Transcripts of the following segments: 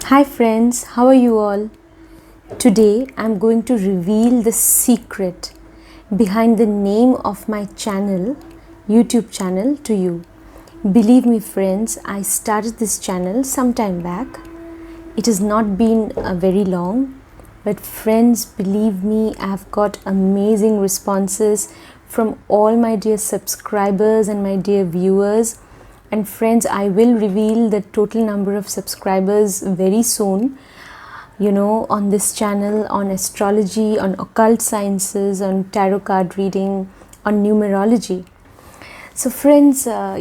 Hi friends, how are you all? Today I'm going to reveal the secret behind the name of my channel, YouTube channel, to you. Believe me friends, I started this channel some time back. It has not been very long, but friends, believe me, I've got amazing responses from all my dear subscribers and my dear viewers. And friends, I will reveal the total number of subscribers very soon, on this channel, on astrology, on occult sciences, on tarot card reading, on numerology. So friends, I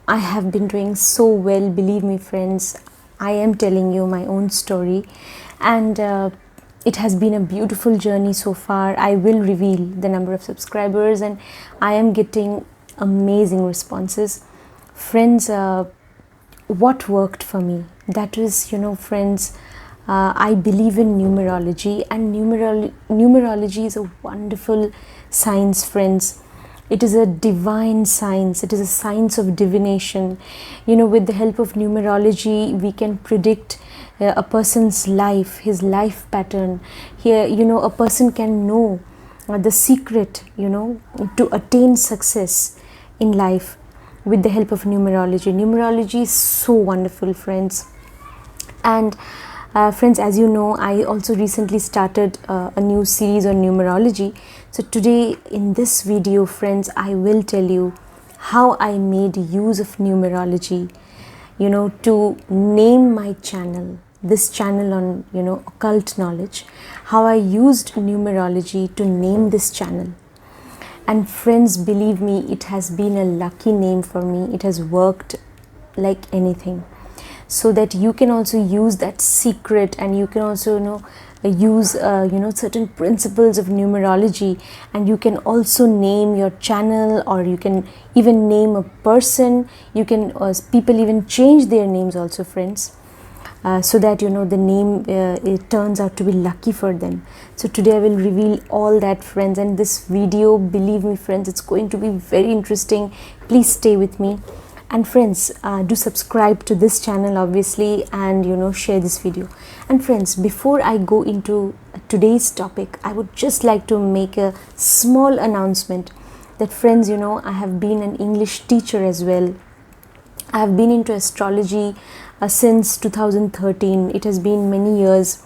have been doing so well. Believe me friends, I am telling you my own story, and it has been a beautiful journey so far. I will reveal the number of subscribers, and I am getting amazing responses. Friends, what worked for me, that is, friends, I believe in numerology, and numerology is a wonderful science, friends. It is a divine science. It is a science of divination. With the help of numerology, we can predict a person's life, his life pattern. Here, a person can know the secret, to attain success in life with the help of numerology. Numerology is so wonderful, friends. And friends, as you know, I also recently started a new series on numerology. So today in this video, friends, I will tell you how I made use of numerology, to name my channel, this channel on, occult knowledge, how I used numerology to name this channel. And friends, believe me, it has been a lucky name for me. It has worked like anything. So that you can also use that secret, and you can also use certain principles of numerology, and you can also name your channel, or you can even name a person. You can people even change their names also, friends. So that the name it turns out to be lucky for them. So today I will reveal all that, friends, and this video, believe me friends, it's going to be very interesting. Please stay with me, and friends, do subscribe to this channel obviously, and share this video. And friends, before I go into today's topic, I would just like to make a small announcement that, friends, I have been an English teacher as well. I have been into astrology since 2013. It has been many years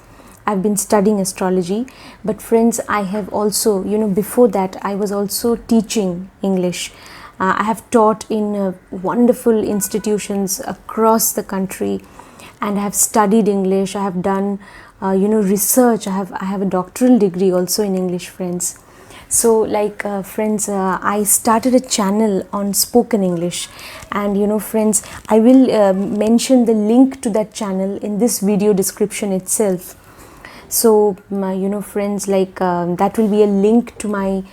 I've been studying astrology. But friends, I have also, before that, I was also teaching English. I have taught in wonderful institutions across the country, and I have studied English. I have done, research. I have a doctoral degree also in English, friends. So friends, I started a channel on spoken English, and friends, I will mention the link to that channel in this video description itself. So friends, that will be a link to my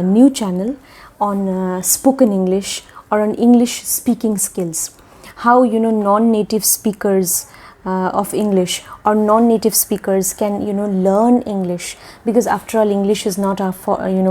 new channel on spoken English, or on English speaking skills. How non-native speakers of English, or non-native speakers can learn English, because after all, English is not our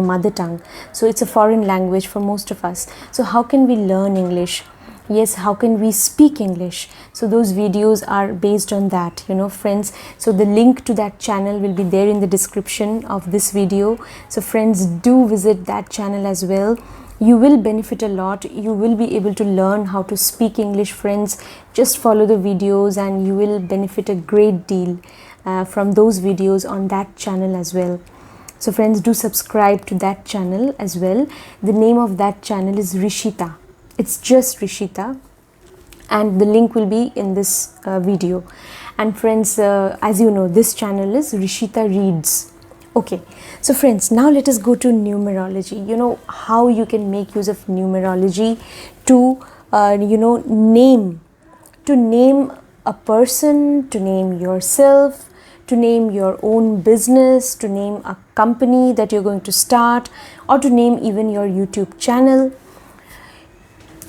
mother tongue. So it's a foreign language for most of us. So how can we learn English? Yes, how can we speak English? So those videos are based on that, friends. So the link to that channel will be there in the description of this video. So friends, do visit that channel as well. You will benefit a lot. You will be able to learn how to speak English, friends. Just follow the videos, and you will benefit a great deal from those videos on that channel as well. So friends, do subscribe to that channel as well. The name of that channel is Rishita. It's just Rishita, and the link will be in this video. And friends, as you know, this channel is Rishita Reads. Okay, so friends, now let us go to numerology. How you can make use of numerology to name a person, to name yourself, to name your own business, to name a company that you're going to start, or to name even your YouTube channel.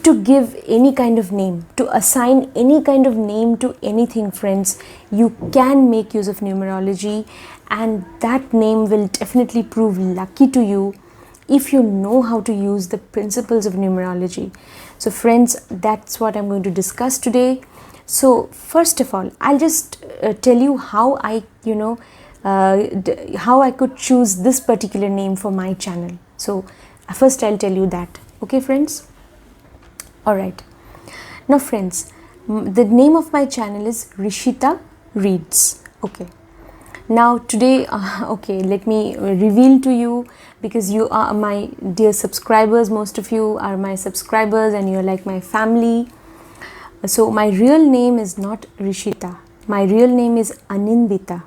To give any kind of name, to assign any kind of name to anything, friends, you can make use of numerology, and that name will definitely prove lucky to you if you know how to use the principles of numerology. So friends, that's what I'm going to discuss today. So first of all, I'll just tell you how I, how I could choose this particular name for my channel. So first I'll tell you that. Okay, friends? Alright. Now, friends, the name of my channel is Rishita Reads. Okay. Now today, okay, let me reveal to you, because you are my dear subscribers, most of you are my subscribers and you're like my family. So my real name is not Rishita. My real name is Anindita.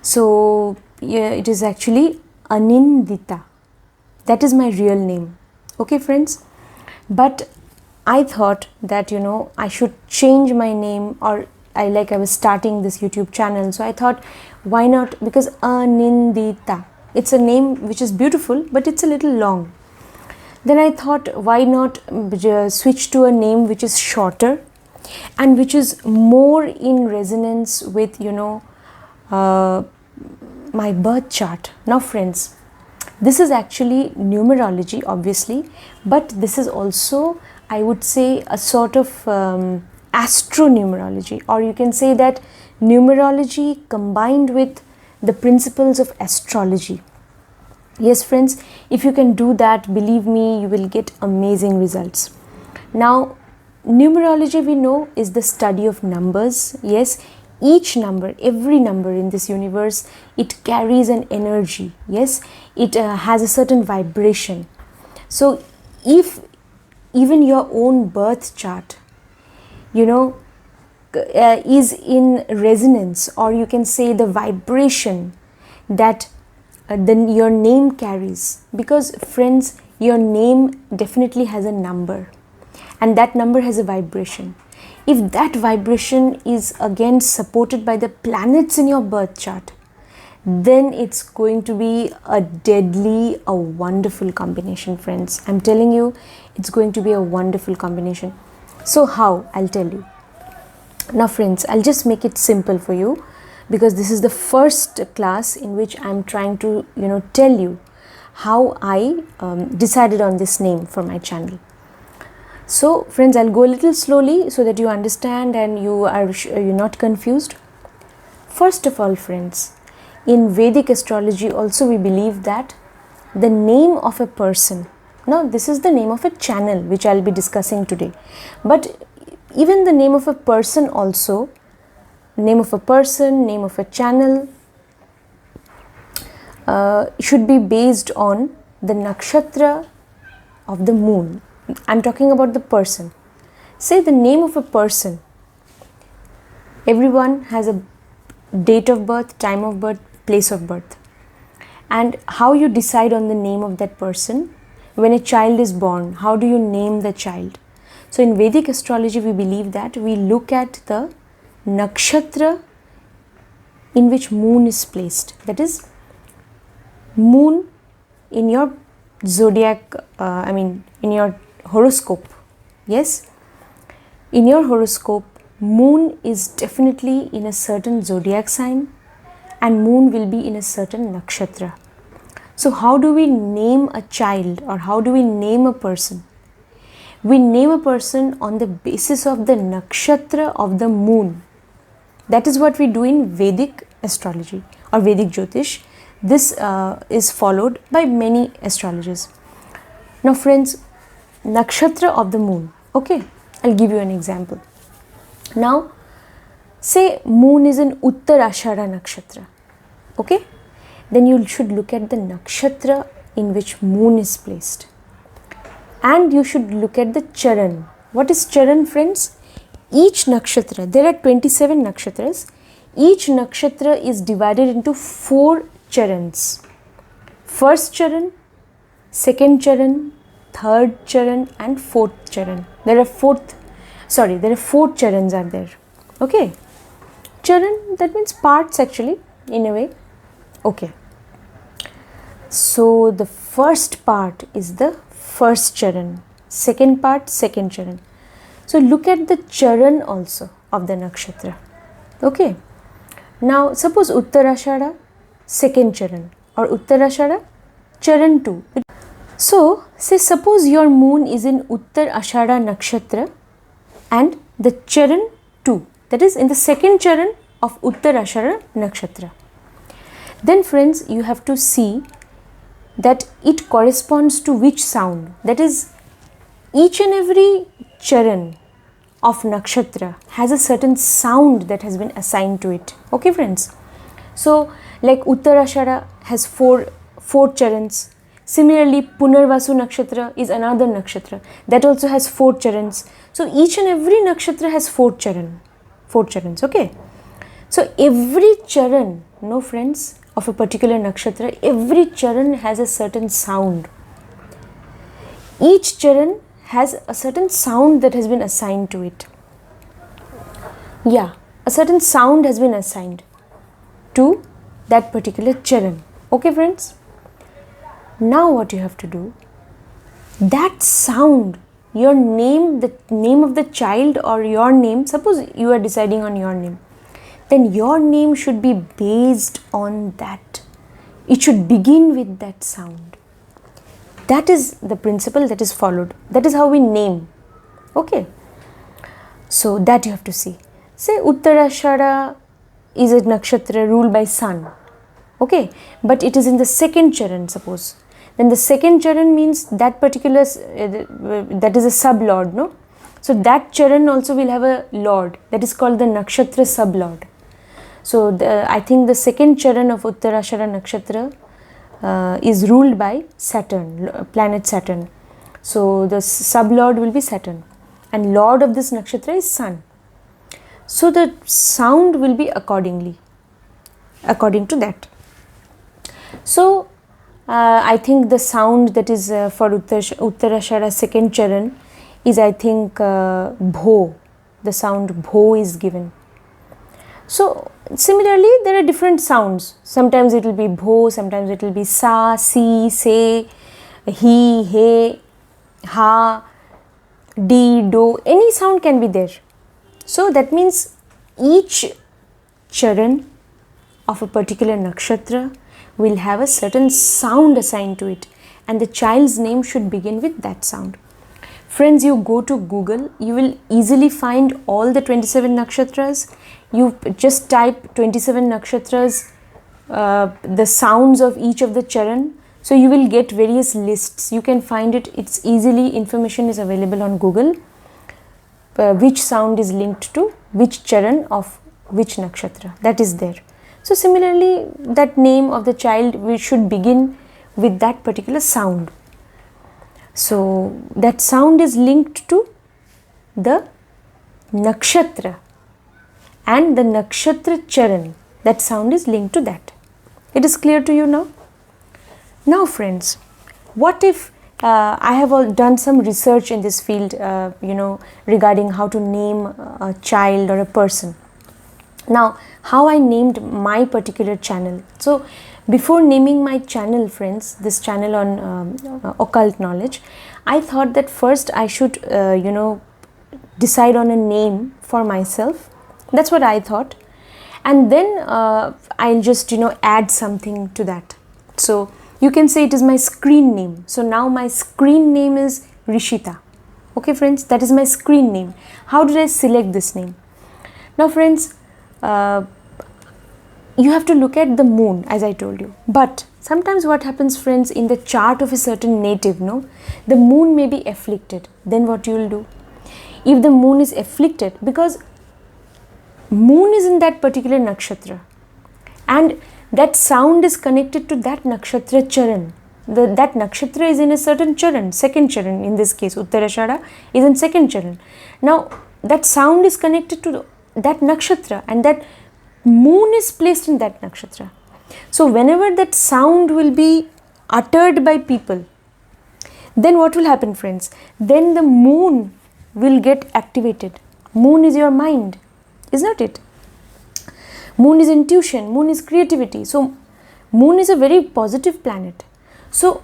So yeah, it is actually Anindita. That is my real name. Okay, friends? But I thought that, I should change my name, or I was starting this YouTube channel. So I thought, why not? Because Anindita, it's a name which is beautiful, but it's a little long. Then I thought, why not switch to a name which is shorter and which is more in resonance with, my birth chart. Now, friends, this is actually numerology, obviously, but this is also, I would say, a sort of Astro Numerology, or you can say that numerology combined with the principles of astrology. Yes, friends, if you can do that, believe me, you will get amazing results. Now, numerology, we know, is the study of numbers. Yes, each number, every number in this universe, it carries an energy. Yes, it has a certain vibration. So if even your own birth chart, is in resonance, or you can say the vibration that then your name carries, because friends, your name definitely has a number, and that number has a vibration. If that vibration is again supported by the planets in your birth chart, then it's going to be a wonderful combination, friends. I'm telling you, it's going to be a wonderful combination. So how? I'll tell you. Now, friends, I'll just make it simple for you, because this is the first class in which I'm trying to, tell you how I decided on this name for my channel. So, friends, I'll go a little slowly so that you understand and you're not confused. First of all, friends, in Vedic astrology also we believe that the name of a person, now this is the name of a channel which I'll be discussing today, but even the name of a person also, name of a person, name of a channel should be based on the nakshatra of the moon. I'm talking about the person. Say the name of a person. Everyone has a date of birth, time of birth, place of birth. And how you decide on the name of that person? When a child is born, how do you name the child? So in Vedic astrology, we believe that we look at the nakshatra in which moon is placed. That is, moon in your zodiac, in your horoscope. Yes, in your horoscope, moon is definitely in a certain zodiac sign, and moon will be in a certain nakshatra. So how do we name a child, or how do we name a person? We name a person on the basis of the nakshatra of the moon. That is what we do in Vedic astrology or Vedic Jyotish. This is followed by many astrologers. Now, friends, nakshatra of the moon. Okay, I'll give you an example. Now, say moon is in Uttarashara nakshatra. Okay, then you should look at the nakshatra in which moon is placed. And you should look at the charan. What is charan, friends? Each nakshatra, there are 27 nakshatras. Each nakshatra is divided into 4 charans. First charan, second charan, third charan, and fourth charan. There are 4 charans are there. Okay. Charan, that means parts actually, in a way. Okay. So the first part is the first charan, second part, second charan. So look at the charan also of the nakshatra. Okay. Now suppose Uttarashara, second charan, or Uttarashara, charan 2. So say suppose your moon is in Uttarashara nakshatra and the charan 2. that is in the second charan of Uttarashara nakshatra. Then friends, you have to see that it corresponds to which sound. That is, each and every charan of nakshatra has a certain sound that has been assigned to it. Okay friends, so like Uttarashara has four charans. Similarly, Punarvasu nakshatra is another nakshatra that also has 4 charans. So each and every nakshatra has 4 charans. Okay, so every charan, no friends, of a particular nakshatra, every charan has a certain sound. Each charan has a certain sound that has been assigned to it. Yeah, a certain sound has been assigned to that particular charan. Okay friends, now what you have to do, that sound, your name, the name of the child or your name, suppose you are deciding on your name, then your name should be based on that. It should begin with that sound. That is the principle that is followed. That is how we name. Okay, so that you have to see. Say Uttarashara is a nakshatra ruled by sun. Okay, but it is in the second charan, suppose. Then the second charan means that particular, that is a sub-lord, no? So that charan also will have a lord, that is called the nakshatra sub-lord. So I think the second charan of Uttarashara nakshatra is ruled by Saturn, planet Saturn. So the sub-lord will be Saturn and lord of this nakshatra is sun. So the sound will be according to that. So I think the sound that is for Uttarashara second charan is, I think, bho. The sound bho is given. So similarly, there are different sounds. Sometimes it will be bho, sometimes it will be sa, si, se, he, he, ha, di, do. Any sound can be there. So that means each charan of a particular nakshatra will have a certain sound assigned to it, and the child's name should begin with that sound. Friends, you go to Google, you will easily find all the 27 nakshatras. You just type 27 nakshatras, the sounds of each of the charan. So you will get various lists. You can find it. It's easily, information is available on Google. Which sound is linked to which charan of which nakshatra, that is there. So similarly, that name of the child, we should begin with that particular sound. So that sound is linked to the nakshatra and the nakshatra charan. That sound is linked to that. It is clear to you now? Now friends, what if I have done some research in this field, regarding how to name a child or a person. Now, how I named my particular channel. So, before naming my channel, friends, this channel on occult knowledge, I thought that first I should, decide on a name for myself. That's what I thought. And then I'll just, add something to that. So, you can say it is my screen name. So, now my screen name is Rishita. Okay, friends, that is my screen name. How did I select this name? Now, friends, you have to look at the moon, as I told you. But sometimes what happens, friends, in the chart of a certain native, the moon may be afflicted. Then what you will do? If the moon is afflicted, because moon is in that particular nakshatra and that sound is connected to that nakshatra charan. That nakshatra is in a certain charan, second charan in this case, Uttarashara is in second charan. Now, that sound is connected to that nakshatra and that moon is placed in that nakshatra. So, whenever that sound will be uttered by people, then what will happen, friends? Then the moon will get activated. Moon is your mind, is not it? Moon is intuition, moon is creativity. So, moon is a very positive planet. So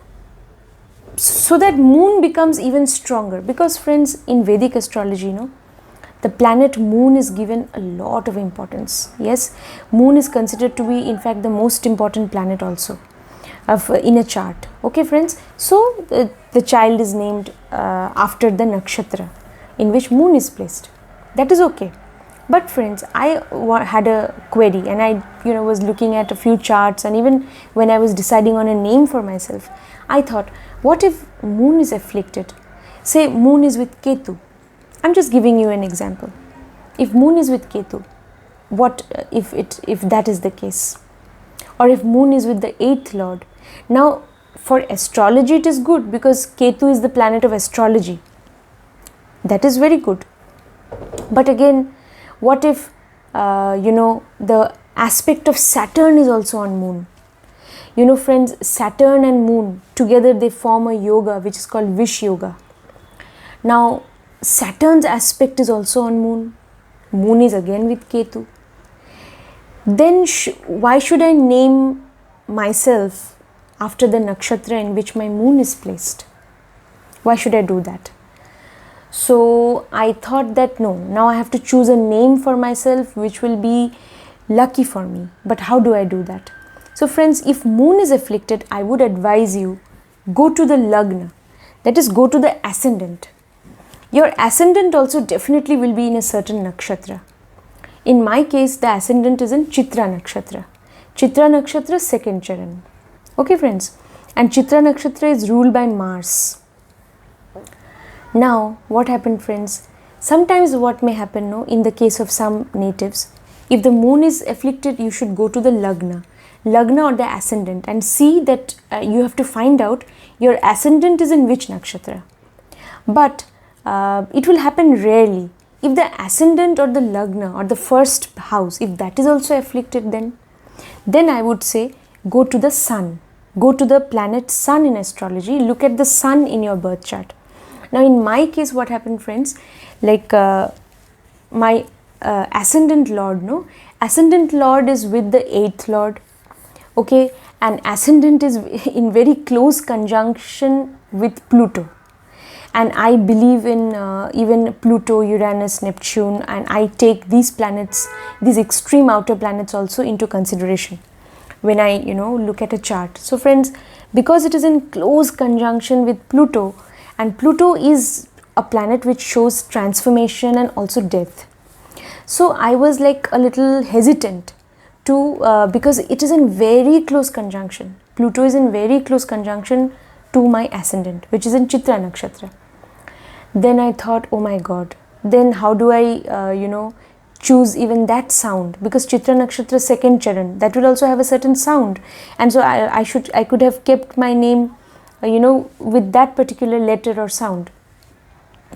that moon becomes even stronger, because friends, in Vedic astrology, the planet moon is given a lot of importance. Yes, moon is considered to be in fact the most important planet also in a chart. Okay, friends. So the child is named after the nakshatra in which moon is placed. That is okay. But friends, I had a query, and I was looking at a few charts, and even when I was deciding on a name for myself, I thought, what if moon is afflicted? Say moon is with Ketu. I'm just giving you an example. If moon is with Ketu, what if that is the case? Or if moon is with the 8th lord? Now for astrology it is good, because Ketu is the planet of astrology. That is very good. But again, what if the aspect of Saturn is also on moon? Friends, Saturn and moon together, they form a yoga which is called Vish yoga. Now Saturn's aspect is also on moon. Moon is again with Ketu. Then why should I name myself after the nakshatra in which my moon is placed? Why should I do that? So I thought that no, now I have to choose a name for myself which will be lucky for me. But how do I do that? So friends, if moon is afflicted, I would advise you, go to the lagna, that is, go to the ascendant. Your ascendant also definitely will be in a certain nakshatra. In my case, the ascendant is in Chitra nakshatra. Chitra nakshatra, 2nd charan. Okay friends, and Chitra nakshatra is ruled by Mars. Now what happened, friends? Sometimes what may happen, in the case of some natives, if the moon is afflicted, you should go to the lagna or the ascendant, and see that you have to find out your ascendant is in which nakshatra. But it will happen rarely. If the ascendant or the lagna or the first house, if that is also afflicted, then I would say go to the sun. Go to the planet sun in astrology. Look at the sun in your birth chart. Now in my case, what happened, friends, like my ascendant lord, ascendant lord is with the 8th lord, okay, and ascendant is in very close conjunction with Pluto. And I believe in even Pluto, Uranus, Neptune, and I take these planets, these extreme outer planets also into consideration when I look at a chart. So friends, because it is in close conjunction with Pluto, and Pluto is a planet which shows transformation and also death, so I was like a little hesitant to because it is in very close conjunction. Pluto is in very close conjunction to my ascendant, which is in Chitra nakshatra. Then I thought, oh my god, then how do I choose even that sound? Because Chitra nakshatra, 2nd charan, that will also have a certain sound, and so I could have kept my name with that particular letter or sound.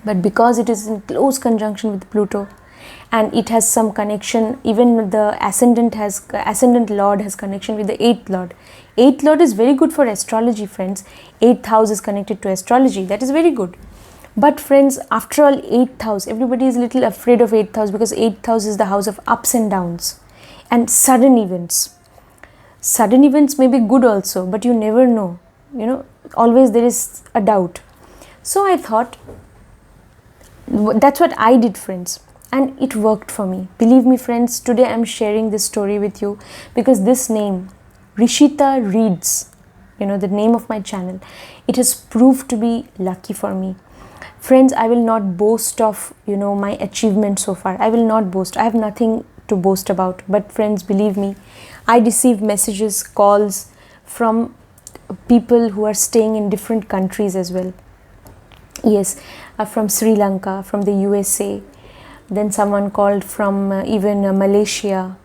But because it is in close conjunction with Pluto, and it has some connection, even the ascendant lord has connection with the 8th lord. 8th lord is very good for astrology, friends. 8th house is connected to astrology. That is very good. But friends, after all, 8th house, everybody is a little afraid of 8th house, because 8th house is the house of ups and downs and sudden events. Sudden events may be good also, but you never know. Always there is a doubt. So I thought, that's what I did, friends, and it worked for me. Believe me, friends, today I am sharing this story with you because this name, Rishita Reads, the name of my channel, it has proved to be lucky for me. Friends, I will not boast of my achievement so far. I will not boast. I have nothing to boast about. But friends, believe me, I receive messages, calls from people who are staying in different countries as well. Yes, from Sri Lanka, from the USA, then someone called from even Malaysia,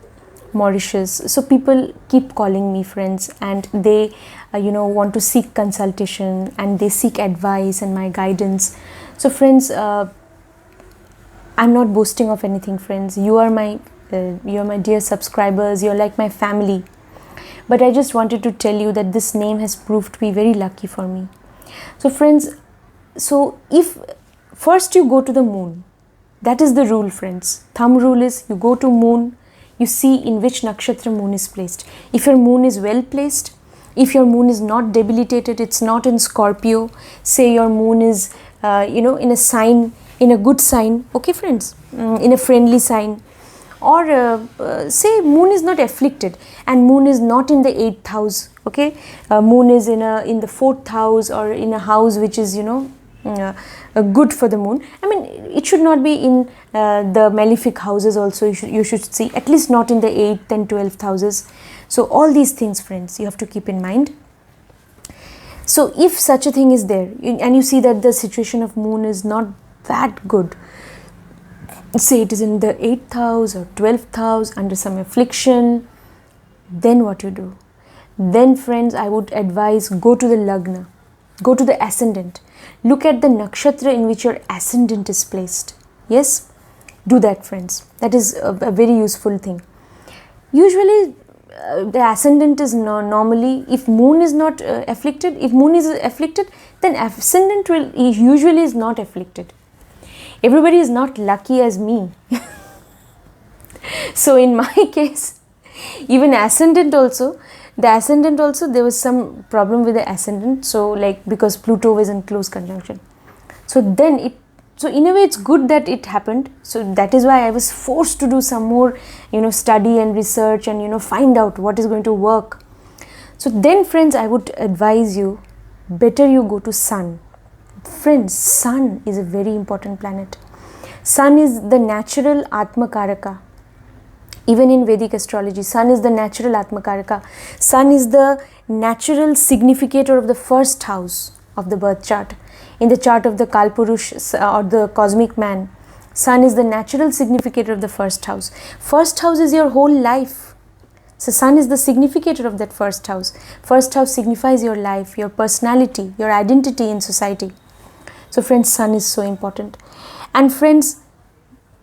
Mauritius. So people keep calling me, friends, and they want to seek consultation, and they seek advice and my guidance. So friends, I'm not boasting of anything, friends. You are my dear subscribers. You're like my family. But I just wanted to tell you that this name has proved to be very lucky for me. So friends, if first you go to the moon, that is the rule, friends. Thumb rule is you go to moon, you see in which nakshatra moon is placed. If your moon is well placed, if your moon is not debilitated, it's not in Scorpio, say your moon is in a sign, in a good sign, okay friends, in a friendly sign, or say moon is not afflicted and moon is not in the 8th house, okay, moon is in the 4th house or in a house which is good for the moon. I mean, it should not be in the malefic houses also. You should see, at least not in the 8th and 12th houses. So all these things, friends, you have to keep in mind. So if such a thing is there, and you see that the situation of moon is not that good, say it is in the 8th house or 12th house under some affliction, then what you do? Then, friends, I would advise, go to the Lagna, go to the ascendant, look at the nakshatra in which your ascendant is placed. Yes, do that, friends. That is a very useful thing. Usually the ascendant is normally, if moon is not afflicted, if moon is afflicted, then ascendant usually is not afflicted. Everybody is not lucky as me. So in my case, even ascendant also, there was some problem with the ascendant. So like, because Pluto was in close conjunction. So then so in a way it's good that it happened. So that is why I was forced to do some more, study and research and, find out what is going to work. So then, friends, I would advise you, better you go to Sun. Friends, Sun is a very important planet. Sun is the natural Atmakaraka. Even in Vedic astrology, Sun is the natural Atmakaraka. Sun is the natural significator of the first house of the birth chart. In the chart of the Kalpurush or the cosmic man, Sun is the natural significator of the first house. First house is your whole life. So Sun is the significator of that first house. First house signifies your life, your personality, your identity in society. So friends, Sun is so important. And friends,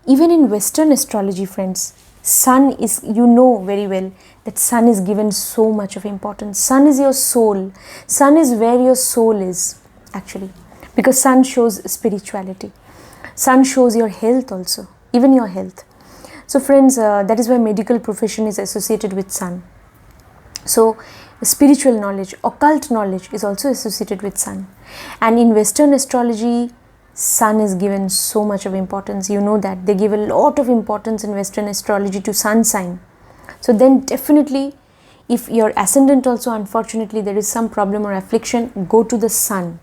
even in Western astrology, friends, Sun is, very well that Sun is given so much of importance. Sun is your soul. Sun is where your soul is, actually. Because Sun shows spirituality. Sun shows your health also, even your health. So friends, that is why medical profession is associated with Sun. So spiritual knowledge, occult knowledge is also associated with Sun. And in Western astrology, Sun is given so much of importance. You know that they give a lot of importance in Western astrology to Sun sign. So then definitely, if your ascendant also, unfortunately, there is some problem or affliction, go to the Sun.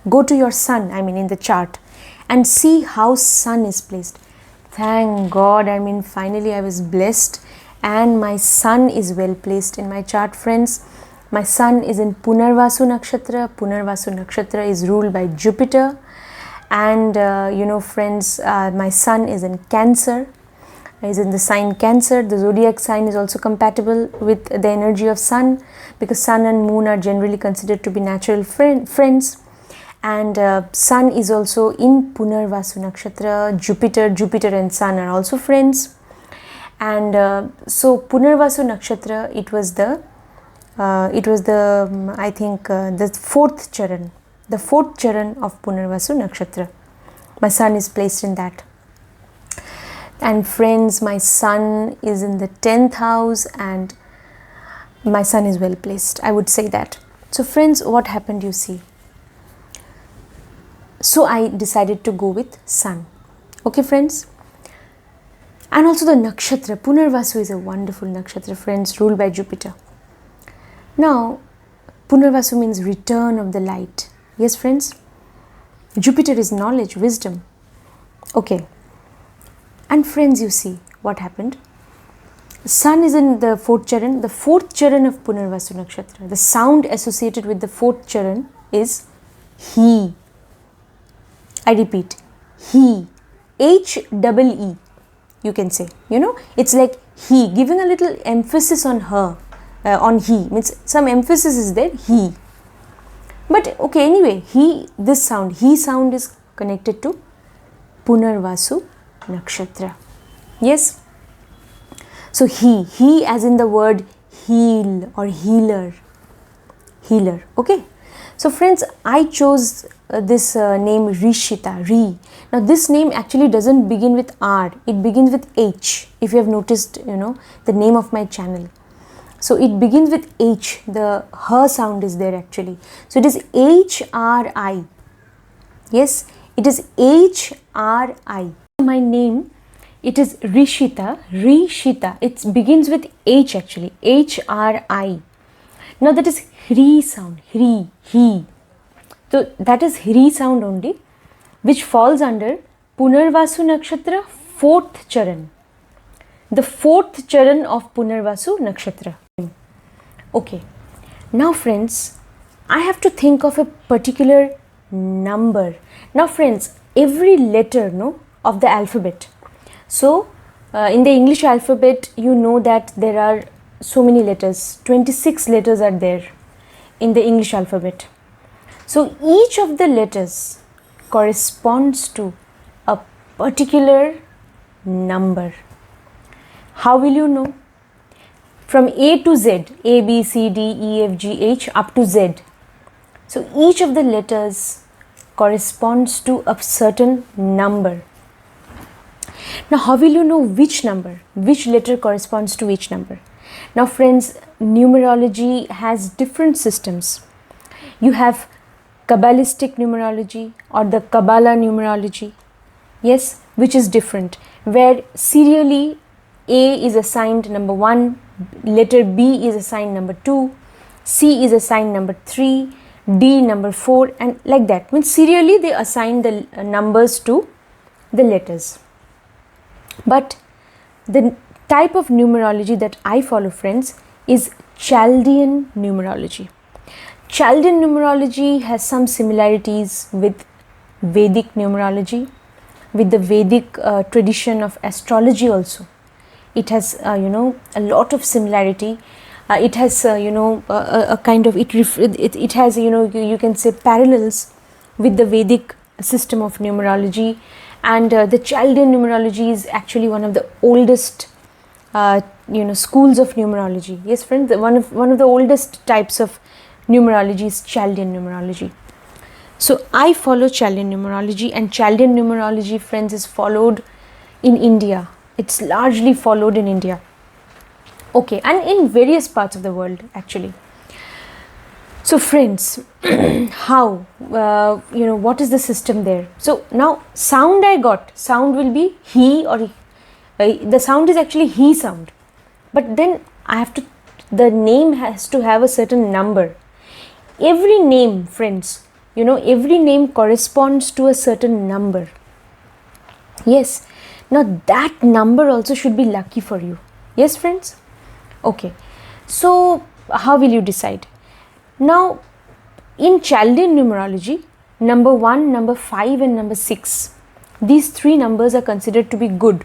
Go to your Sun, in the chart, and see how Sun is placed. Thank God, finally I was blessed and my Sun is well placed in my chart, friends. My Sun is in Punarvasu Nakshatra. Punarvasu Nakshatra is ruled by Jupiter. And friends, my Sun is in Cancer, is in the sign Cancer. The zodiac sign is also compatible with the energy of Sun, because Sun and Moon are generally considered to be natural friends. And Sun is also in Punarvasu Nakshatra. Jupiter and Sun are also friends. And so Punarvasu Nakshatra, it was the fourth charan. The fourth charan of Punarvasu Nakshatra. My Sun is placed in that. And friends, my Sun is in the 10th house and my Sun is well placed. I would say that. So friends, what happened, you see? So I decided to go with Sun. Okay, friends? And also the nakshatra. Punarvasu is a wonderful nakshatra, friends, ruled by Jupiter. Now, Punarvasu means return of the light. Yes, friends? Jupiter is knowledge, wisdom. Okay. And friends, you see what happened. Sun is in the fourth charan. The fourth charan of Punarvasu Nakshatra. The sound associated with the fourth charan is He. I repeat, He. H-E-E. You can say. It's like He. Giving a little emphasis on her. On He. Means some emphasis is there. He. But okay, anyway, He sound is connected to Punarvasu Nakshatra. Yes. So He as in the word heal or healer. Healer. Okay. So friends, I chose this name Rishita, Ri. Now this name actually doesn't begin with R. It begins with H. If you have noticed, the name of my channel. So it begins with H. The her sound is there actually. So it is H-R-I. Yes, it is H-R-I. My name, it is Rishita, Rishita. It begins with H actually, H-R-I. Now that is Hri sound, Hri, He. So that is Hri sound only, which falls under Punarvasu Nakshatra, 4th Charan. The 4th Charan of Punarvasu Nakshatra. Okay. Now friends, I have to think of a particular number. Now friends, every letter of the alphabet. So in the English alphabet, you know that there are so many letters. 26 letters are there in the English alphabet. So each of the letters corresponds to a particular number. How will you know? From A to Z, A, B, C, D, E, F, G, H up to Z. So each of the letters corresponds to a certain number. Now how will you know which number, which letter corresponds to which number? Now friends, numerology has different systems. You have Kabbalistic numerology or the Kabbalah numerology, yes, which is different, where serially A is assigned number 1, letter B is assigned number 2, C is assigned number 3, D number 4, and like that. Means serially they assign the numbers to the letters. But the type of numerology that I follow, friends, is Chaldean numerology. Chaldean numerology has some similarities with Vedic numerology, with the Vedic tradition of astrology also. It has a lot of similarity. It has a kind of it has you can say parallels with the Vedic system of numerology, and the Chaldean numerology is actually one of the oldest schools of numerology. Yes friends, one of the oldest types of numerology is Chaldean numerology. So I follow Chaldean numerology, and Chaldean numerology, friends, is followed in India. It's largely followed in India. Okay, and in various parts of the world actually. So friends, how, what is the system there? So now sound I got, sound will be he or the sound is actually he sound. But then the name has to have a certain number. Every name, friends, every name corresponds to a certain number. Yes, now that number also should be lucky for you. Yes friends? Okay, so how will you decide? Now in Chaldean numerology, number 1, number 5 and number 6, these 3 numbers are considered to be good.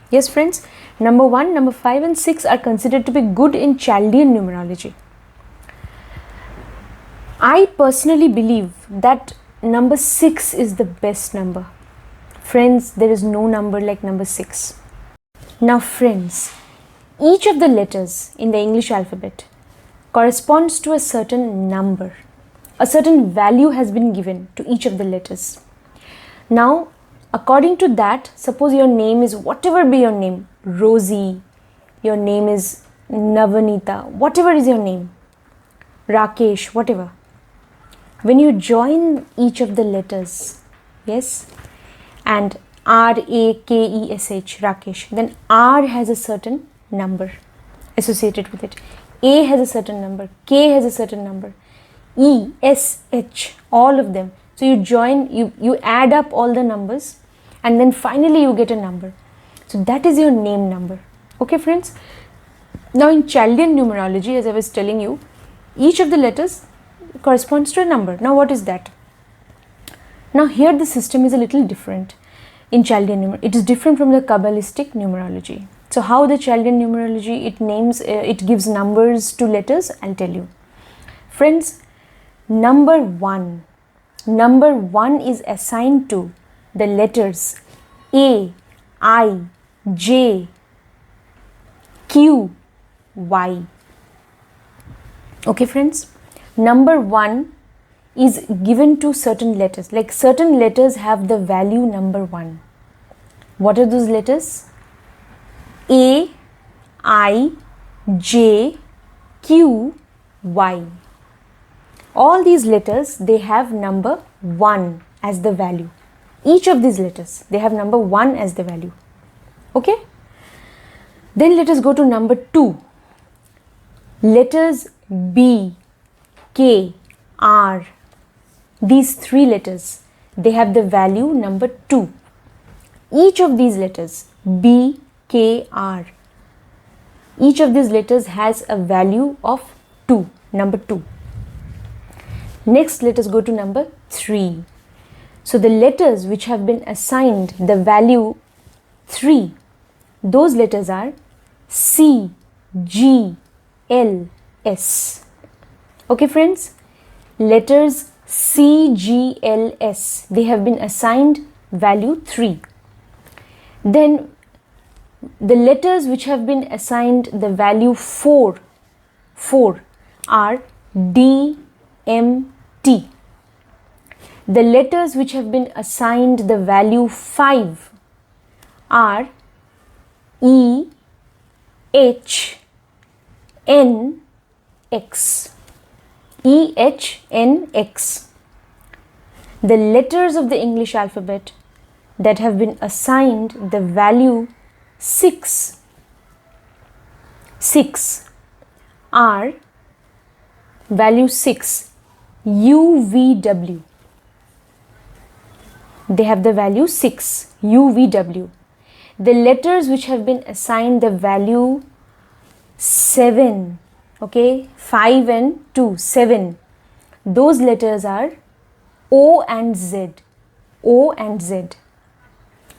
Yes friends, number 1, number 5 and 6 are considered to be good in Chaldean numerology. I personally believe that number 6 is the best number. Friends, there is no number like number 6. Now friends, each of the letters in the English alphabet corresponds to a certain number. A certain value has been given to each of the letters. Now, according to that, suppose your name is whatever be your name, Rosie, your name is Navanita, whatever is your name, Rakesh, whatever. When you join each of the letters, yes, and R-A-K-E-S-H, Rakesh, then R has a certain number associated with it. A has a certain number, K has a certain number, E, S, H, all of them. So you join, you add up all the numbers, and then finally you get a number. So that is your name number. Okay friends? Now in Chaldean numerology, as I was telling you, each of the letters corresponds to a number. Now what is that? Now here the system is a little different in Chaldean numerology. It is different from the Kabbalistic numerology. So how the Chaldean numerology, it gives numbers to letters, I'll tell you. Friends, number 1 is assigned to the letters A, I, J, Q, Y. Okay friends, number 1 is given to certain letters, like certain letters have the value number 1. What are those letters? A, I, J, Q, Y. All these letters, they have number 1 as the value. Each of these letters, they have number 1 as the value. Okay? Then let us go to number 2. Letters B, K, R, these 3 letters, they have the value number 2. Each of these letters, B, K, R, each of these letters has a value of 2, number 2. Next, let us go to number 3. So the letters which have been assigned the value 3, those letters are C, G, L, S. Okay friends, letters C, G, L, S, they have been assigned value 3. Then the letters which have been assigned the value 4 are D, M, T. The letters which have been assigned the value 5 are E, H, N, X. E, H, N, X. The letters of the English alphabet that have been assigned the value 6 are value 6, U, V, W. They have the value 6, U, V, W. The letters which have been assigned the value 7, okay, 5 and 2, 7. Those letters are O and Z, O and Z.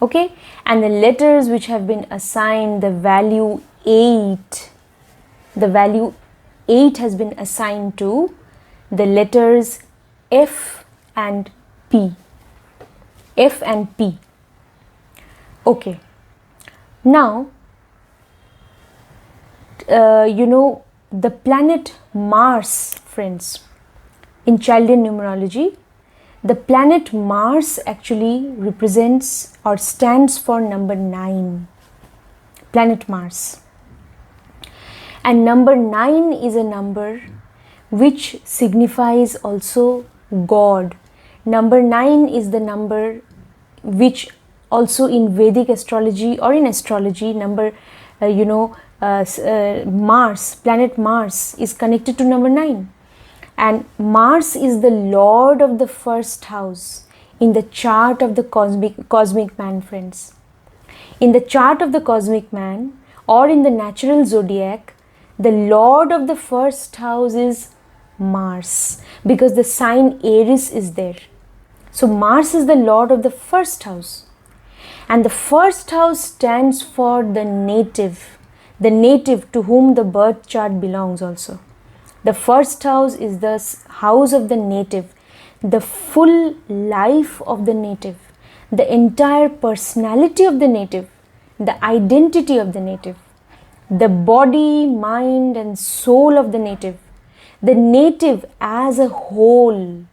Okay, and the letters which have been assigned the value 8, the value 8 has been assigned to the letters F and P. F and P. Okay, now the planet Mars, friends, in childhood numerology, the planet Mars actually represents or stands for number 9. Planet Mars. And number 9 is a number which signifies also God. Number 9 is the number which also in Vedic astrology or in astrology, Mars, planet Mars is connected to number 9. And Mars is the lord of the first house in the chart of the cosmic man, friends. In the chart of the cosmic man or in the natural zodiac, the lord of the first house is Mars, because the sign Aries is there. So Mars is the lord of the first house, and the first house stands for the native to whom the birth chart belongs also. The first house is the house of the native, the full life of the native, the entire personality of the native, the identity of the native, the body, mind and soul of the native. The native as a whole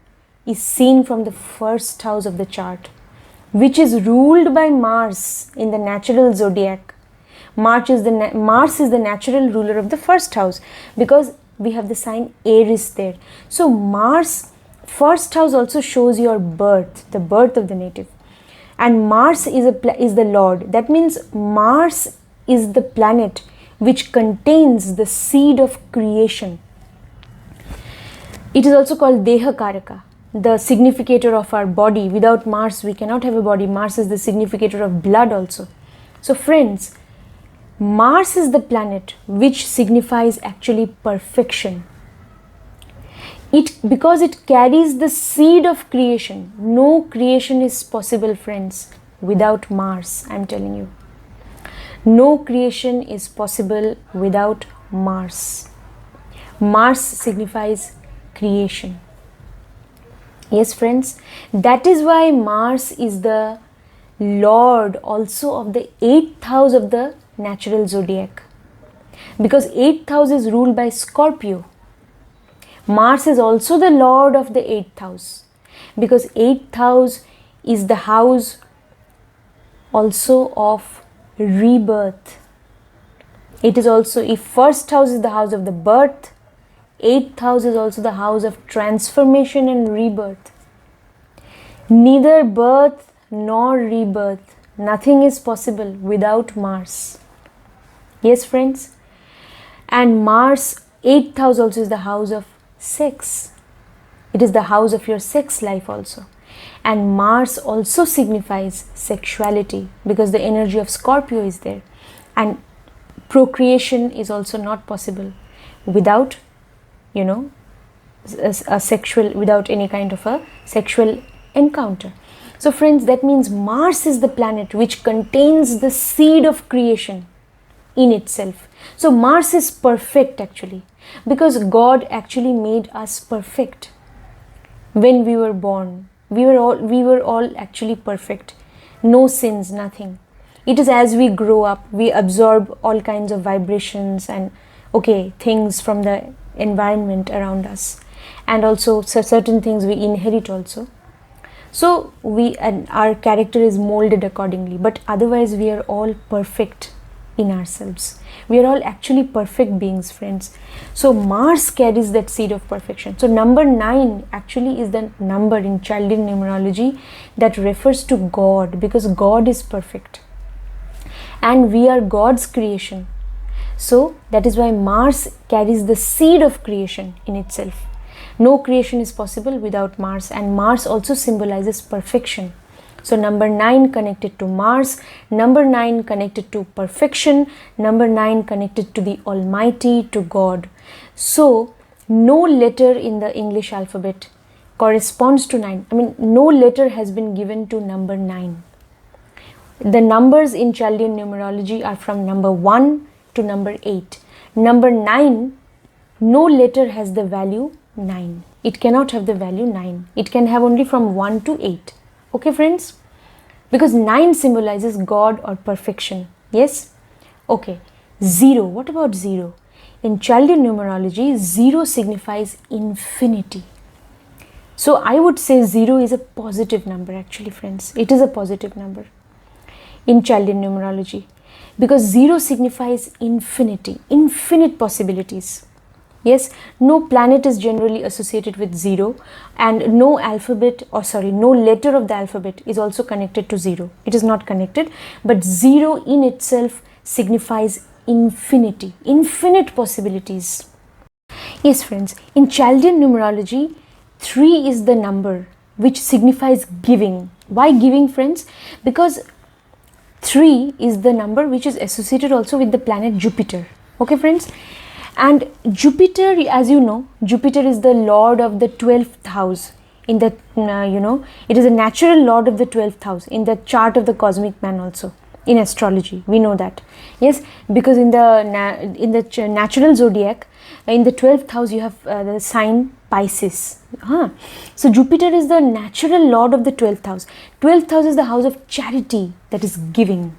is seen from the first house of the chart, which is ruled by Mars in the natural zodiac. Mars is the natural ruler of the first house, because we have the sign Aries there. So Mars, first house also shows your birth, the birth of the native. And Mars is the Lord. That means Mars is the planet which contains the seed of creation. It is also called Deha Karaka, the significator of our body. Without Mars, we cannot have a body. Mars is the significator of blood also. So friends, Mars is the planet which signifies actually perfection. Because it carries the seed of creation. No creation is possible, friends, without Mars, I am telling you. No creation is possible without Mars. Mars signifies creation. Yes, friends, that is why Mars is the lord also of the 8th house of the natural zodiac, because 8th house is ruled by Scorpio. Mars is also the lord of the 8th house, because 8th house is the house also of rebirth. It is also, if first house is the house of the birth, 8th house is also the house of transformation and rebirth. Neither birth nor rebirth, nothing is possible without Mars. Yes, friends. And Mars, 8th house also is the house of sex. It is the house of your sex life also. And Mars also signifies sexuality, because the energy of Scorpio is there. And procreation is also not possible without, without any kind of a sexual encounter. So friends, that means Mars is the planet which contains the seed of creation in itself. So Mars is perfect actually, because God actually made us perfect. When we were born, we were all actually perfect. No sins, nothing. It is as we grow up, we absorb all kinds of vibrations and things from the environment around us, and also certain things we inherit also. So our character is molded accordingly, but otherwise we are all perfect in ourselves. We are all actually perfect beings, friends. So Mars carries that seed of perfection. So number 9 actually is the number in Chaldean numerology that refers to God, because God is perfect and we are God's creation. So that is why Mars carries the seed of creation in itself. No creation is possible without Mars, and Mars also symbolizes perfection. So number 9 connected to Mars, number 9 connected to perfection, number 9 connected to the Almighty, to God. So no letter in the English alphabet corresponds to 9. No letter has been given to number 9. The numbers in Chaldean numerology are from number 1 to number 8. Number 9, no letter has the value 9. It cannot have the value 9. It can have only from 1 to 8. Okay, friends? Because 9 symbolizes God or perfection. Yes? Okay. 0. What about 0? In Chaldean numerology, 0 signifies infinity. So I would say 0 is a positive number actually, friends. It is a positive number in Chaldean numerology, because 0 signifies infinity, infinite possibilities. Yes, no planet is generally associated with 0, and no letter of the alphabet is also connected to 0. It is not connected, but 0 in itself signifies infinity, infinite possibilities. Yes, friends, in Chaldean numerology, 3 is the number which signifies giving. Why giving, friends? Because 3 is the number which is associated also with the planet Jupiter. Okay, friends? And Jupiter, as you know, Jupiter is the lord of the 12th house. In the, it is a natural lord of the 12th house in the chart of the cosmic man also. In astrology, we know that. Yes, because in the natural zodiac, in the 12th house, you have the sign Pisces. So Jupiter is the natural lord of the 12th house. 12th house is the house of charity, that is giving.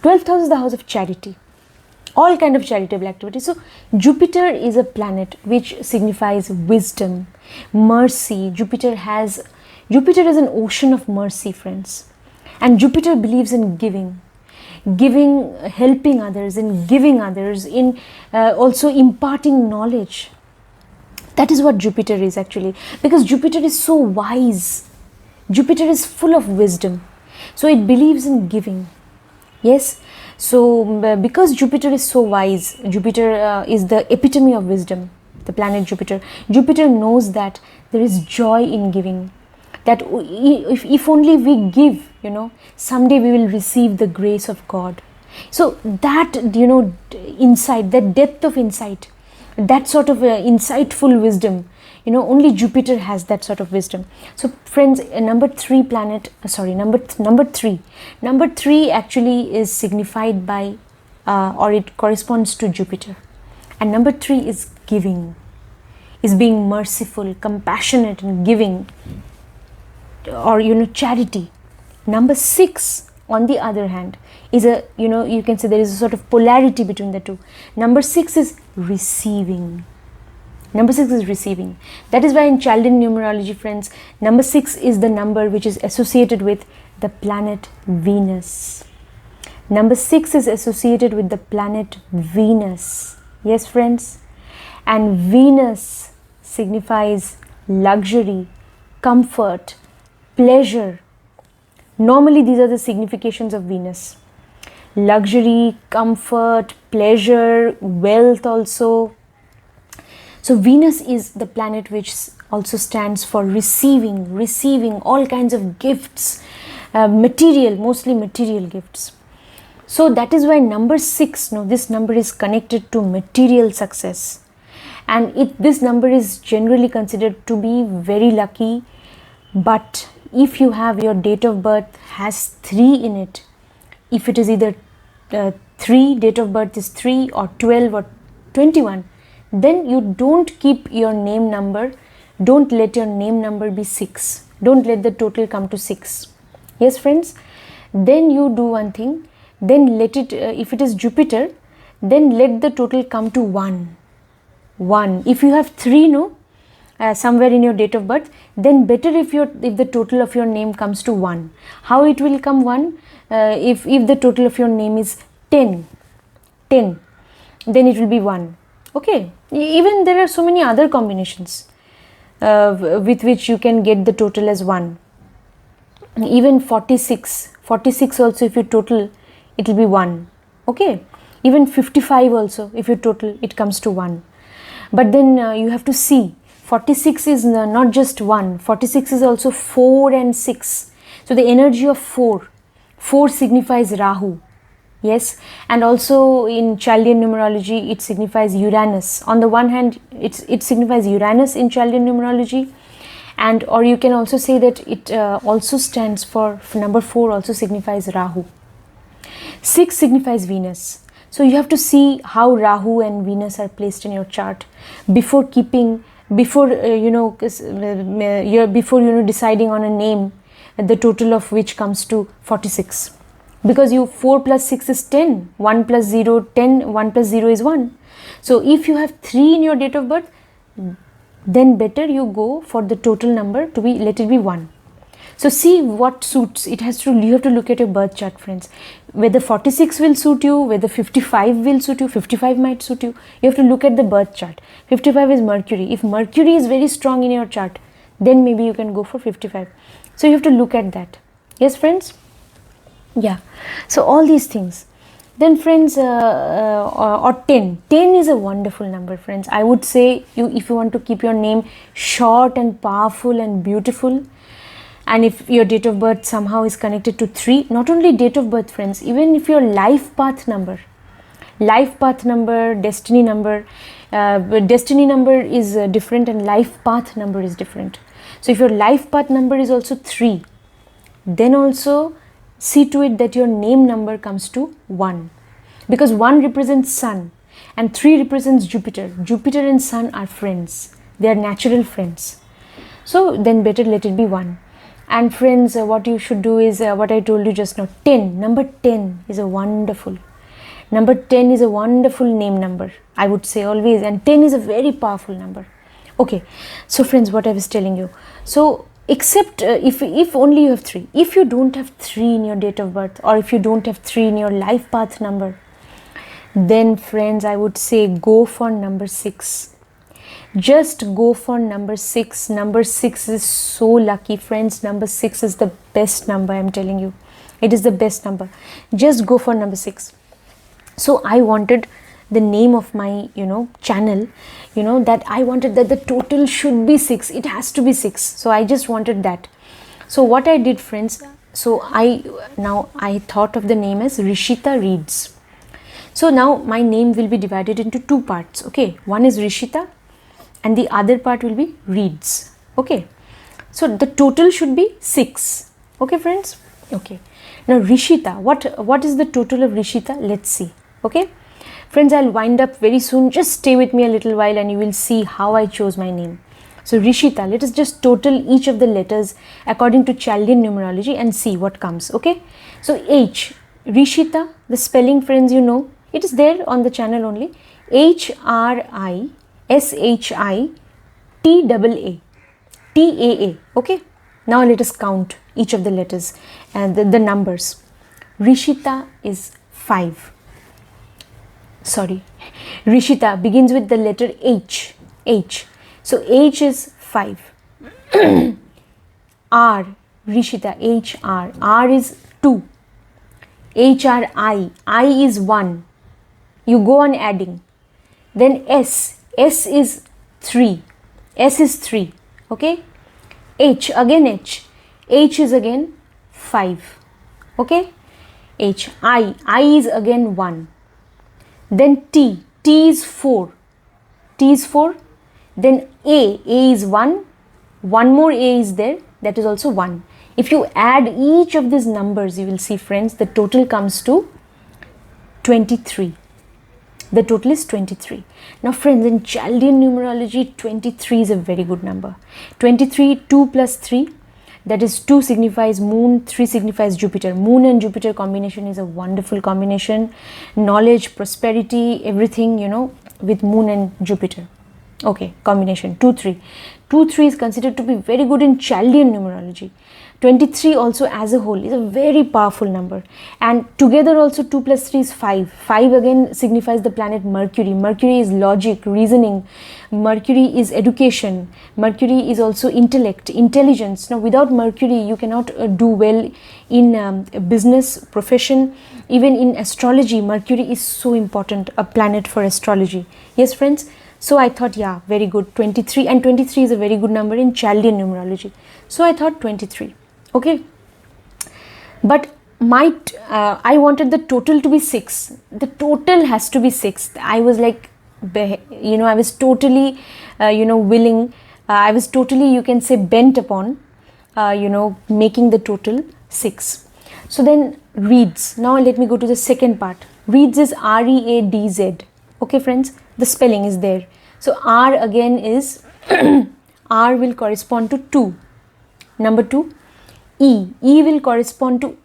12th house is the house of charity. All kind of charitable activities. So Jupiter is a planet which signifies wisdom, mercy. Jupiter is an ocean of mercy, friends. And Jupiter believes in giving, helping others, in giving others, in also imparting knowledge. That is what Jupiter is actually, because Jupiter is so wise. Jupiter is full of wisdom. So it believes in giving. Yes. So because Jupiter is so wise, Jupiter is the epitome of wisdom, the planet Jupiter. Jupiter knows that there is joy in giving, that if only we give, someday we will receive the grace of God. So that, insight, that depth of insight, that sort of insightful wisdom, only Jupiter has that sort of wisdom. So friends, number 3 actually is signified by or it corresponds to Jupiter, and number 3 is giving, is being merciful, compassionate, and giving, or charity. Number 6, on the other hand, is you can say there is a sort of polarity between the two. Number 6 is receiving. Number 6 is receiving. That is why in Chaldean numerology, friends, number 6 is the number which is associated with the planet Venus. Number 6 is associated with the planet Venus. Yes, friends. And Venus signifies luxury, comfort, pleasure. Normally, these are the significations of Venus. Luxury, comfort, pleasure, wealth also. So Venus is the planet which also stands for receiving all kinds of gifts, mostly material gifts. So that is why number 6, this number is connected to material success, and this number is generally considered to be very lucky. But if you have your date of birth has 3 in it, if it is either 3, date of birth is 3 or 12 or 21, then you don't keep your name number, don't let your name number be 6, don't let the total come to 6. Yes friends, then you do one thing, then let it, if it is Jupiter, then let the total come to 1. If you have 3 somewhere in your date of birth, then better if the total of your name comes to 1. How it will come 1? If the total of your name is 10, then it will be 1. Okay, even there are so many other combinations with which you can get the total as 1. Even 46 also, if you total, it will be 1. Okay, even 55 also, if you total, it comes to 1. But then you have to see, 46 is not just 1, 46 is also 4 and 6. So the energy of 4 signifies Rahu. Yes, and also in Chaldean numerology it signifies Uranus. On the one hand, it signifies Uranus in Chaldean numerology, and or you can also say that it also stands for number 4 also signifies Rahu. 6 signifies Venus. So you have to see how Rahu and Venus are placed in your chart before deciding on a name, the total of which comes to 46. Because 4 plus 6 is 10, 1 plus 0, 10, 1 plus 0 is 1. So if you have 3 in your date of birth, then better you go for the total number to be, let it be 1. So see what suits. You have to look at your birth chart, friends. Whether 46 will suit you, whether 55 will suit you, 55 might suit you. You have to look at the birth chart. 55 is Mercury. If Mercury is very strong in your chart, then maybe you can go for 55. So you have to look at that. Yes, friends? Yeah. So all these things. Then friends, or 10. 10 is a wonderful number, friends. I would say if you want to keep your name short and powerful and beautiful, and if your date of birth somehow is connected to 3, not only date of birth, friends, even if your life path number, destiny number is different and life path number is different. So if your life path number is also 3, then also see to it that your name number comes to 1, because 1 represents Sun and 3 represents Jupiter. Jupiter and Sun are friends, they are natural friends. So then better let it be 1. And friends, what you should do is what I told you just now. 10, number 10 is a wonderful name number, I would say always, and 10 is a very powerful number. Okay, so friends, what I was telling you, so except if only you have 3, if you don't have 3 in your date of birth, or if you don't have 3 in your life path number, then friends, I would say go for number 6. Just go for number 6. Number 6 is so lucky, friends. Number 6 is the best number, I'm telling you. It is the best number. Just go for number 6. So I wanted the name of my channel, that I wanted that the total should be 6. It has to be 6. So I just wanted that. So what I did, friends, so I thought of the name as Rishita Reads. So now my name will be divided into 2 parts. Okay, one is Rishita and the other part will be Reads. Okay, so the total should be 6. Okay, friends. Okay, now Rishita, what is the total of Rishita? Let's see. Okay, friends, I'll wind up very soon. Just stay with me a little while and you will see how I chose my name. So Rishita, let us just total each of the letters according to Chaldean numerology and see what comes. Okay, so H, Rishita, the spelling, friends, it is there on the channel only. HRISHITAA. Okay, now let us count each of the letters and the numbers. Rishita is 5. Sorry, Rishita begins with the letter H. So H is 5. R, Rishita, HR. R is 2. HRI. I is 1. You go on adding. Then S. S is 3. S is 3. Okay. H, again H. H is again 5. Okay. H. I is again 1. Then T. T is 4. T is 4. Then A is 1. One more A is there. That is also 1. If you add each of these numbers, you will see, friends, the total comes to 23. The total is 23. Now, friends, in Chaldean numerology, 23 is a very good number. 23, 2 plus 3, that is 2 signifies moon, 3 signifies Jupiter. Moon and Jupiter combination is a wonderful combination. Knowledge, prosperity, everything, with moon and Jupiter. Okay, combination 2, 3. 2, 3 is considered to be very good in Chaldean numerology. 23 also as a whole is a very powerful number, and together also 2 plus 3 is 5. 5 again signifies the planet Mercury. Mercury is logic, reasoning. Mercury is education. Mercury is also intellect, intelligence. Now, without Mercury, you cannot do well in business, profession, even in astrology. Mercury is so important, a planet for astrology. Yes, friends. So I thought, yeah, very good. 23, and 23 is a very good number in Chaldean numerology. So I thought 23. Okay. But I wanted the total to be 6. The total has to be 6. I was like, I was totally, willing. I was totally, you can say, bent upon, making the total 6. So then reads. Now let me go to the second part. Reads is R-E-A-D-Z. Okay, friends, the spelling is there. So R again is, R will correspond to 2. Number 2, E. E will correspond to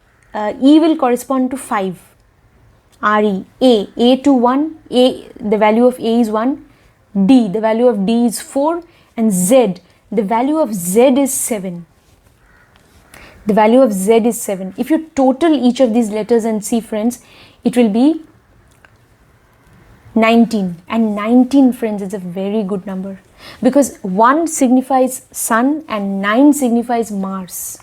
5. R-E. A to 1. A, the value of A is 1. D, the value of D is 4. And Z, the value of Z is 7. The value of Z is 7. If you total each of these letters and see, friends, it will be 19. And 19, friends, is a very good number, because 1 signifies Sun and 9 signifies Mars.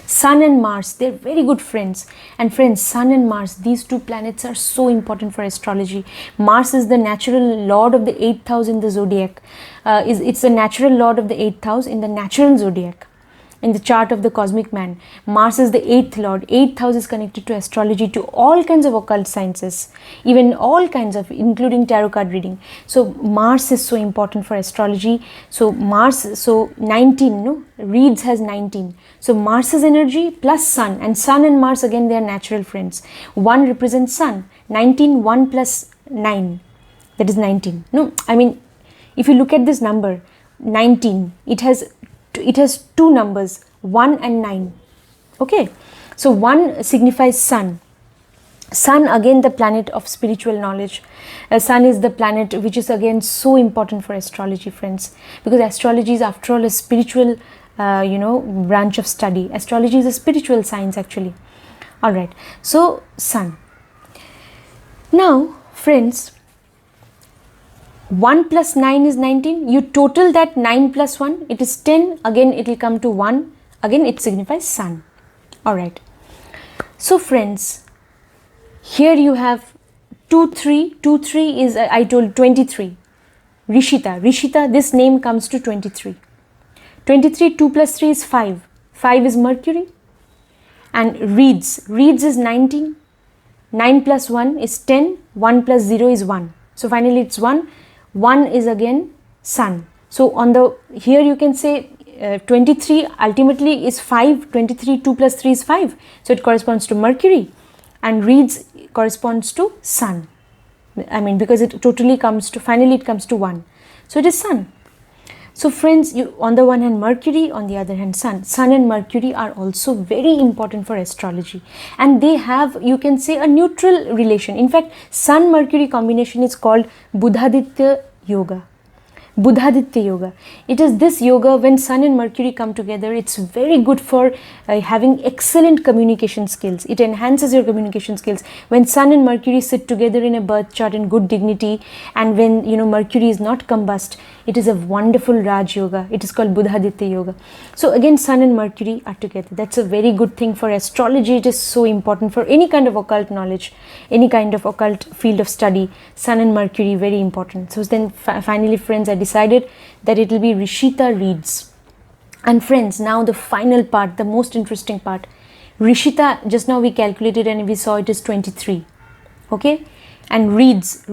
Sun and Mars, they're very good friends. And friends, Sun and Mars, these two planets are so important for astrology. Mars is the natural lord of the 8th house in the zodiac. It's the natural lord of the 8th house in the natural zodiac. In the chart of the cosmic man, Mars is the 8th lord. 8th house is connected to astrology, to all kinds of occult sciences, even all kinds of, including tarot card reading. So Mars is so important for astrology. So Mars, so 19, no, reads has 19. So Mars's energy plus Sun, and Sun and Mars again, they are natural friends. 1 represents Sun. 19, 1 plus 9, that is 19. No, I mean, if you look at this number 19, it has 2 numbers, 1 and 9. Okay, so 1 signifies Sun. Sun, again, the planet of spiritual knowledge. Sun is the planet which is again so important for astrology, friends, because astrology is, after all, a spiritual branch of study. Astrology is a spiritual science, actually. All right, so Sun. Now, friends, 1 plus 9 is 19. You total that 9 plus 1, it is 10. Again, it will come to 1. Again, it signifies Sun. Alright. So, friends, here you have 2, 3. 2, 3 is, I told 23. Rishita. Rishita, this name comes to 23. 23, 2 plus 3 is 5. 5 is Mercury. And reads. Reads is 19. 9 plus 1 is 10. 1 plus 0 is 1. So, finally, it's 1. 1 is again Sun. So on the, here you can say 23 ultimately is 5. 23, 2 plus 3 is 5. So it corresponds to Mercury, and reads corresponds to Sun. I mean, because it totally comes to, finally it comes to 1. So it is Sun. So friends, you, on the one hand Mercury, on the other hand Sun. Sun and Mercury are also very important for astrology, and they have, you can say, a neutral relation. In fact, Sun-Mercury combination is called Buddhaditya Yoga. Buddhaditya Yoga. It is this yoga when Sun and Mercury come together. It's very good for having excellent communication skills. It enhances your communication skills. When Sun and Mercury sit together in a birth chart in good dignity, and when Mercury is not combust, it is a wonderful Raj Yoga. It is called Buddhaditya Yoga. So again, Sun and Mercury are together. That's a very good thing for astrology. It is so important for any kind of occult knowledge, any kind of occult field of study. Sun and Mercury, very important. So then finally, friends, I decided that it will be Rishita reads. And friends, now the final part, the most interesting part. Rishita, just now we calculated and we saw it is 23. Okay? And reads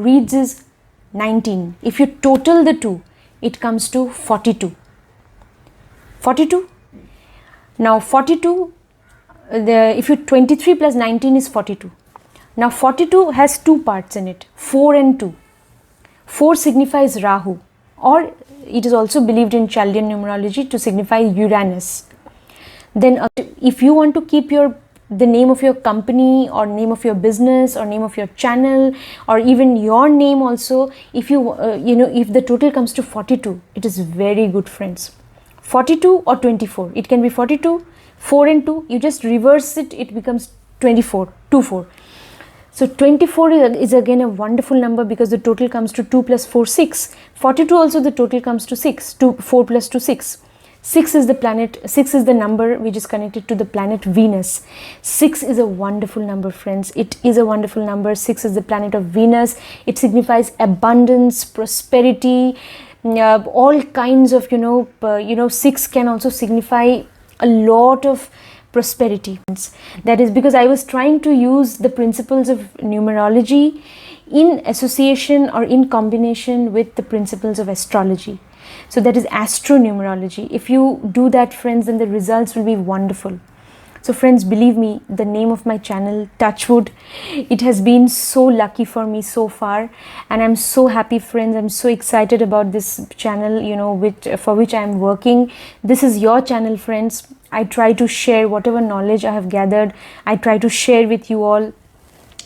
is 19. If you total the two, it comes to 42. 42? Now 42, if you 23 plus 19 is 42. Now 42 has two parts in it, 4 and 2. 4 signifies Rahu, or it is also believed in Chaldean numerology to signify Uranus. Then if you want to keep the name of your company or name of your business or name of your channel or even your name also, if you if the total comes to 42, it is very good, friends. 42 or 24, it can be 42, 4 and 2, you just reverse it, it becomes 24, 24. So 24 is again a wonderful number because the total comes to 2 plus 4, 6. 42 also the total comes to 6, 4 plus 2, 6. 6 is the planet, 6 is the number which is connected to the planet Venus. 6 is a wonderful number, friends. It is a wonderful number. 6 is the planet of Venus. It signifies abundance, prosperity, all kinds of, 6 can also signify a lot of prosperity. That is because I was trying to use the principles of numerology in association or in combination with the principles of astrology. So that is Astro Numerology. If you do that, friends, then the results will be wonderful. So friends, believe me, the name of my channel, Touchwood, it has been so lucky for me so far, and I'm so happy, friends. I'm so excited about this channel, for which I'm working. This is your channel, friends. I try to share whatever knowledge I have gathered. I try to share with you all.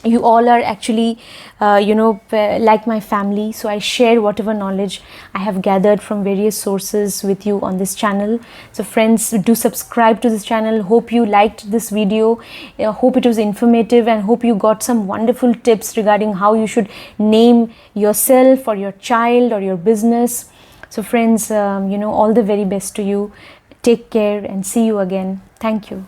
You all are actually, like my family. So I share whatever knowledge I have gathered from various sources with you on this channel. So friends, do subscribe to this channel. Hope you liked this video. Hope it was informative, and hope you got some wonderful tips regarding how you should name yourself or your child or your business. So friends, all the very best to you. Take care and see you again. Thank you.